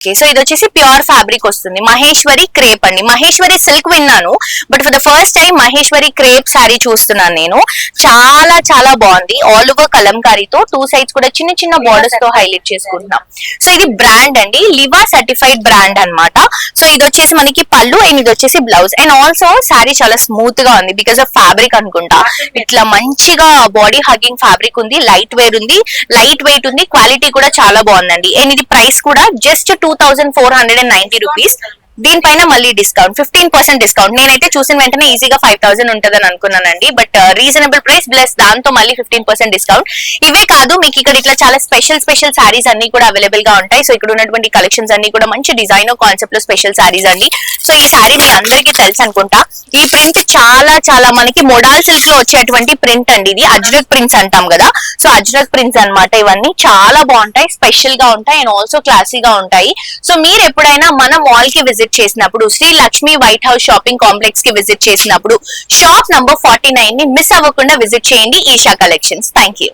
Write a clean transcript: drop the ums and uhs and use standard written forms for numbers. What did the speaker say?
Okay, so ఇది వచ్చేసి pure fabric వస్తుంది. మహేశ్వరి క్రేప్ అండి. మహేశ్వరి సిల్క్ విన్నాను, but for the first time Maheshwari crepe sari చూస్తున్నాను నేను. చాలా చాలా బాగుంది. ఆల్ ఓవర్ కలంకారీతో 2 సైడ్స్ కూడా చిన్న చిన్న బార్డర్స్ తో హైలైట్ చేసుకుంటున్నాం. సో ఇది బ్రాండ్ అండి, లివా సర్టిఫైడ్ బ్రాండ్ అన్నమాట. సో ఇది వచ్చేసి మనకి పళ్ళు అండ్ ఇది వచ్చేసి బ్లౌజ్. అండ్ ఆల్సో శారీ చాలా స్మూత్ గా ఉంది బికాస్ ఆఫ్ ఫ్యాబ్రిక్ అనుకుంటా. ఇట్లా మంచిగా బాడీ హగ్గింగ్ ఫ్యాబ్రిక్ ఉంది, లైట్ వెయిట్ ఉంది, క్వాలిటీ కూడా చాలా బాగుందండి. అండ్ ఇది ప్రైస్ కూడా జస్ట్ 2490 రూపీస్. దీనిపైన మళ్ళీ డిస్కౌంట్ 15% డిస్కౌంట్. నేనైతే చూసిన వెంటనే ఈజీగా 5000 ఉంటుందని అనుకున్నానండి, బట్ రీజనబుల్ ప్రైస్ ప్లస్ దాంతో మళ్ళీ 15% డిస్కౌంట్. ఇవే కాదు, మీకు ఇక్కడ ఇట్లా చాలా స్పెషల్ శారీస్ అన్ని కూడా అవైలబుల్ గా ఉంటాయి. సో ఇక్కడ ఉన్నటువంటి కలెక్షన్స్ అన్ని కూడా మంచి డిజైనర్ కాన్సెప్ట్ లో స్పెషల్ శారీస్ అండి. సో ఈ శారీ మీ అందరికీ తెలుసు అనుకుంటా. ఈ ప్రింట్ చాలా చాలా మనకి మోడాల్ సిల్క్ లో వచ్చేటువంటి ప్రింట్ అండి. ఇది అజ్రక్ ప్రింట్స్ అంటాం కదా, సో అజ్రక్ ప్రింట్స్ అన్నమాట. ఇవన్నీ చాలా బాగుంటాయి, స్పెషల్ గా ఉంటాయి అండ్ ఆల్సో క్లాసీగా ఉంటాయి. సో మీరు ఎప్పుడైనా మన మాల్ కి విజిట్ చేసినప్పుడు, Sri Lakshmi White House shopping complex కి విజిట్ చేసినప్పుడు షాప్ నంబర్ 49 ని మిస్ అవ్వకుండా విజిట్ చేయండి ఈషా కలెక్షన్స్. Thank you.